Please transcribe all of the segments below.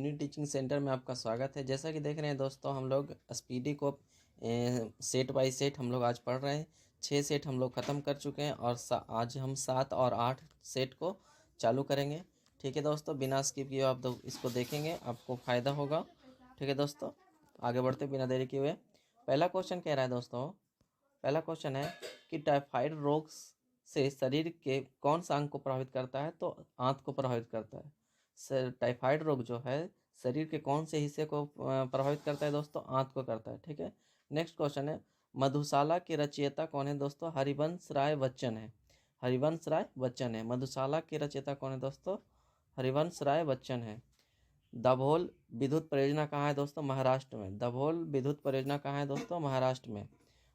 Unique teaching centre में आपका स्वागत है। जैसा कि देख रहे हैं दोस्तों, हम लोग स्पीडी को सेट बाय सेट हम लोग आज पढ़ रहे हैं। 6 सेट हम लोग ख़त्म कर चुके हैं और आज हम 7 और 8 सेट को चालू करेंगे। ठीक है दोस्तों, बिना स्किप किए आप इसको देखेंगे, आपको फ़ायदा होगा। ठीक है दोस्तों, आगे बढ़ते बिना देरी किए हुए। पहला क्वेश्चन कह रहा है दोस्तों, पहला क्वेश्चन है कि टाइफाइड रोग से शरीर के कौन सा अंग को प्रभावित करता है? तो आंत को प्रभावित करता है। टाइफाइड रोग जो है शरीर के कौन से हिस्से को प्रभावित करता है दोस्तों? आंत को करता है। ठीक है, नेक्स्ट क्वेश्चन है, मधुशाला के रचयिता कौन है दोस्तों? हरिवंश राय बच्चन है। हरिवंश राय बच्चन है। मधुशाला के रचयिता कौन है दोस्तों? हरिवंश राय बच्चन है। दाभोल विद्युत परियोजना कहाँ है दोस्तों? महाराष्ट्र में। दाभोल विद्युत परियोजना कहाँ है दोस्तों? महाराष्ट्र में।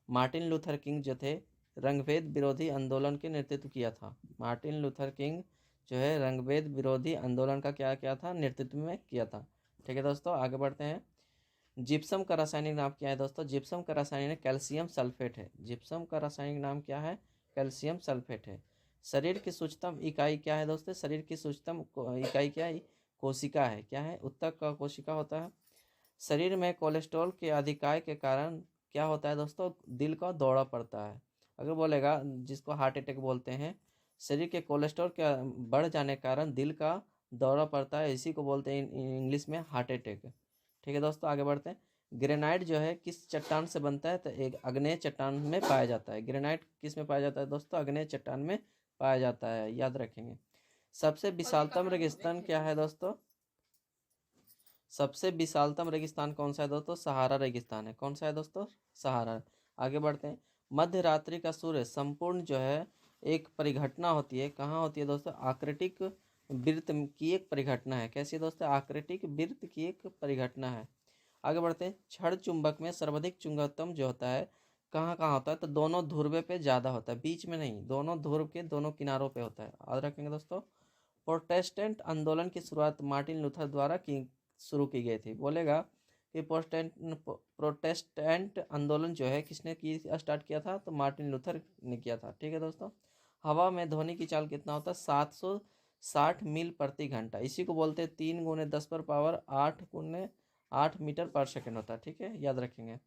मार्टिन लूथर किंग जो थे रंगभेद विरोधी आंदोलन के नेतृत्व किया था। मार्टिन लूथर किंग जो है रंगभेद विरोधी आंदोलन का क्या था? नेतृत्व में किया था। ठीक है दोस्तों, आगे बढ़ते हैं। जिप्सम का रासायनिक नाम क्या है दोस्तों? जिप्सम का रासायनिक कैल्शियम सल्फेट है। जिप्सम का रासायनिक नाम क्या है? कैल्शियम सल्फेट है। शरीर की सूक्ष्मतम इकाई क्या है दोस्तों? शरीर की सूक्ष्मतम इकाई क्या है? कोशिका है। क्या है? उत्तक का कोशिका होता है। शरीर में कोलेस्ट्रॉल के अधिकाय के कारण क्या होता है दोस्तों? दिल का दौरा पड़ता है। अगर बोलेगा, जिसको हार्ट अटैक बोलते हैं, शरीर के कोलेस्ट्रॉल के बढ़ जाने के कारण दिल का दौरा पड़ता है, इसी को बोलते हैं इंग्लिश में हार्ट अटैक। ठीक है दोस्तों, आगे बढ़ते हैं। ग्रेनाइट जो है किस चट्टान से बनता है? तो एक अग्नेय चट्टान में पाया जाता है। ग्रेनाइट किस में पाया जाता है दोस्तों? अग्नेय चट्टान में पाया जाता है, याद रखेंगे। सबसे विशालतम रेगिस्तान क्या है दोस्तों? सबसे विशालतम रेगिस्तान कौन सा है दोस्तों? सहारा रेगिस्तान है। कौन सा है दोस्तों? सहारा। आगे बढ़ते हैं। मध्य रात्रि का सूर्य संपूर्ण जो है एक परिघटना होती है। कहाँ होती है दोस्तों? आकृतिक वृत्त की एक परिघटना है। कैसी है दोस्तों? आकृतिक वृत्त की एक परिघटना है। आगे बढ़ते हैं। क्षण चुंबक में सर्वाधिक चुंबकत्व जो होता है कहाँ कहाँ होता है? तो दोनों ध्रुव पे ज़्यादा होता है, बीच में नहीं, दोनों ध्रुव के दोनों किनारों पे होता है। याद रखेंगे दोस्तों। प्रोटेस्टेंट आंदोलन की शुरुआत मार्टिन लूथर द्वारा शुरू की गई थी। बोलेगा कि प्रोटेस्टेंट आंदोलन जो है किसने स्टार्ट किया था? तो मार्टिन लूथर ने किया था। ठीक है दोस्तों। हवा में ध्वनि की चाल कितना होता है? 760 मील प्रति घंटा। इसी को बोलते हैं 3 × 10⁸ मीटर पर सेकेंड होता है। ठीक है, याद रखेंगे।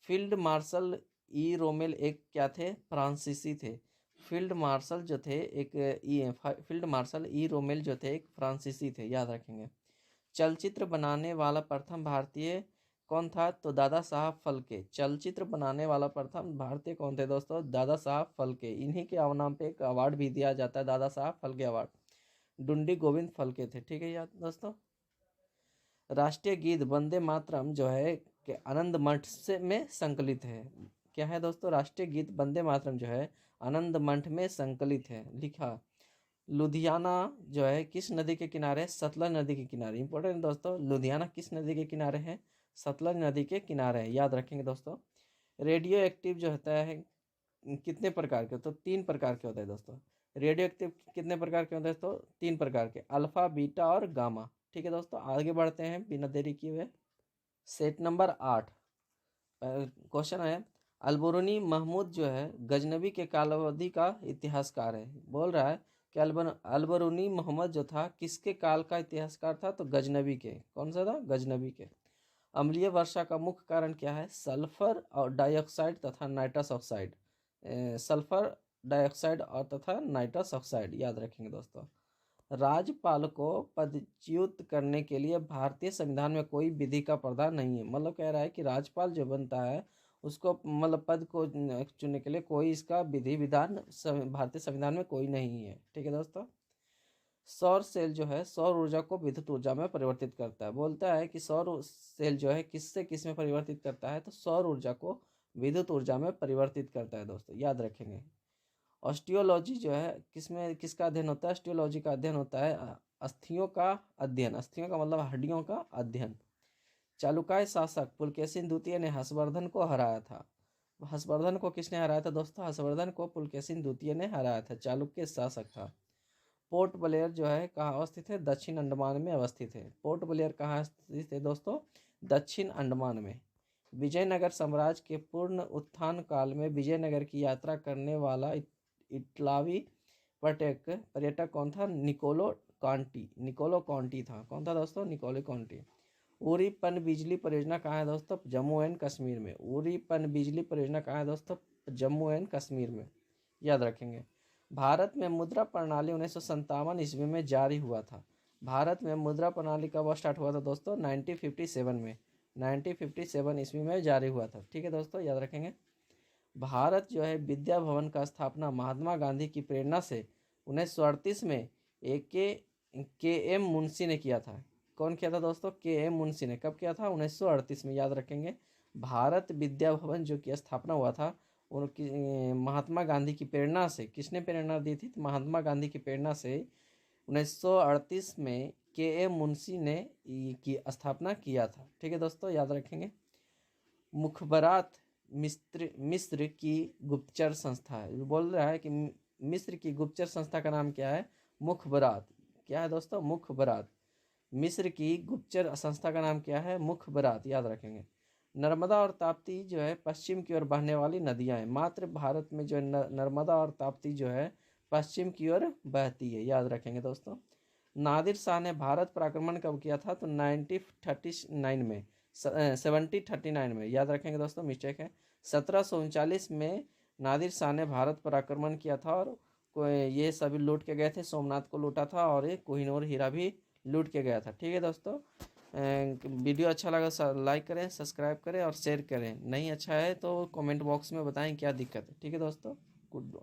फील्ड मार्शल ई रोमेल एक क्या थे? फ्रांसीसी थे। फील्ड मार्शल जो थे फील्ड मार्शल ई रोमेल जो थे एक फ्रांसीसी थे, याद रखेंगे। चलचित्र बनाने वाला प्रथम भारतीय कौन था? तो दादा साहब फाल्के। चलचित्र बनाने वाला प्रथम भारतीय कौन थे दोस्तों? दादा साहब फाल्के। इन्हीं के नाम पे एक अवार्ड भी दिया जाता है, दादा साहब फाल्के अवार्ड। डुंडी गोविंद फाल्के थे। ठीक है याद दोस्तों। राष्ट्रीय गीत वंदे मातरम जो है कि आनंद मठ से में संकलित है। क्या है दोस्तों? राष्ट्रीय गीत वंदे मातरम जो है आनंद मठ में संकलित है। लिखा लुधियाना जो है किस नदी के किनारे? सतलज नदी के किनारे। इंपॉर्टेंट दोस्तों, लुधियाना किस नदी के किनारे है? सतलज नदी के किनारे है, याद रखेंगे दोस्तों। रेडियो एक्टिव जो होता है कितने प्रकार के? तो 3 प्रकार के होते हैं दोस्तों। रेडियो एक्टिव कितने प्रकार के होते हैं दोस्तों? 3 प्रकार के, अल्फा, बीटा और गामा। ठीक है दोस्तों, आगे बढ़ते हैं बिना देरी किए हुए। सेट नंबर 8 क्वेश्चन है, अलबरूनी महमूद जो है गजनबी के कालावधि का इतिहासकार है। बोल रहा है कि अलबरूनी मोहम्मद जो था किसके काल का इतिहासकार था? तो गजनबी के। कौन सा था? गजनबी के। अम्लीय वर्षा का मुख्य कारण क्या है? सल्फर और डाइऑक्साइड तथा नाइट्रस ऑक्साइड। सल्फर डाइऑक्साइड और तथा नाइट्रस ऑक्साइड, याद रखेंगे दोस्तों। राज्यपाल को पदच्युत करने के लिए भारतीय संविधान में कोई विधि का प्रावधान नहीं है। मतलब कह रहा है कि राज्यपाल जो बनता है उसको मतलब पद को चुनने के लिए कोई इसका विधि विधान भारतीय संविधान में कोई नहीं है। ठीक है दोस्तों। सौर सेल जो है सौर ऊर्जा को विद्युत ऊर्जा में परिवर्तित करता है। बोलता है कि सौर सेल जो है किससे किस में परिवर्तित करता है? तो सौर ऊर्जा को विद्युत ऊर्जा में परिवर्तित करता है दोस्तों, याद रखेंगे। ऑस्टियोलॉजी जो है किसमें किसका अध्ययन होता है? ऑस्टियोलॉजी का अध्ययन होता है अस्थियों का अध्ययन। अस्थियों का मतलब हड्डियों का अध्ययन। चालुक्य शासक पुलकेशिन द्वितीय ने हर्षवर्धन को हराया था। हर्षवर्धन को किसने हराया था दोस्तों? हर्षवर्धन को पुलकेशिन द्वितीय ने हराया था, चालुक्य शासक था। पोर्ट ब्लेयर जो है कहाँ अवस्थित है? दक्षिण अंडमान में अवस्थित है। पोर्ट ब्लेयर कहाँ स्थित है दोस्तों? दक्षिण अंडमान में। विजयनगर साम्राज्य के पूर्ण उत्थान काल में विजयनगर की यात्रा करने वाला इटलावी पर्यटक कौन था? निकोलो कांटी, निकोलो कांटी था। कौन था दोस्तों? निकोलो कांटी। उरी पनबिजली परियोजना कहाँ है दोस्तों? जम्मू एंड कश्मीर में। उरी पनबिजली परियोजना कहाँ है दोस्तों? जम्मू एंड कश्मीर में, याद रखेंगे। भारत में मुद्रा प्रणाली 1957 ईस्वी में जारी हुआ था। भारत में मुद्रा प्रणाली कब स्टार्ट हुआ था दोस्तों? 1957 में, 1957 ईस्वी में जारी हुआ था। ठीक है दोस्तों, याद रखेंगे। भारत जो है विद्या भवन का स्थापना महात्मा गांधी की प्रेरणा से 1938 में के एम मुंशी ने किया था। कौन किया था दोस्तों? के एम मुंशी ने। कब किया था? 1938 में, याद रखेंगे। भारत विद्या भवन जो की स्थापना हुआ था उनकी महात्मा गांधी की प्रेरणा से। किसने प्रेरणा दी थी? तो महात्मा गांधी की प्रेरणा से 1938 में के एम मुंशी ने की स्थापना किया था। ठीक है दोस्तों, याद रखेंगे। मुखबरात मिस्र की गुप्तचर संस्था है। बोल रहा है कि मिस्र की गुप्तचर संस्था का नाम क्या है? मुखबरात। क्या है दोस्तों? मुखबरात। मिस्र की गुप्तचर संस्था का नाम क्या है? मुखबरात, याद रखेंगे। नर्मदा और ताप्ती जो है पश्चिम की ओर बहने वाली नदियां हैं। मात्र भारत में जो नर्मदा और ताप्ती जो है पश्चिम की ओर बहती है, याद रखेंगे दोस्तों। नादिर शाह ने भारत पर आक्रमण कब किया था? तो 1939 में, 1739 में, याद रखेंगे दोस्तों, मिस्टेक है। 1739 में नादिर शाह ने भारत पर आक्रमण किया था और ये सभी लूट के गए थे। सोमनाथ को लूटा था और ये कोहिनूर हीरा भी लूट के गया था। ठीक है दोस्तों, वीडियो अच्छा लगा लाइक करें, सब्सक्राइब करें और शेयर करें। नहीं अच्छा है तो कमेंट बॉक्स में बताएं क्या दिक्कत है। ठीक है दोस्तों, गुड।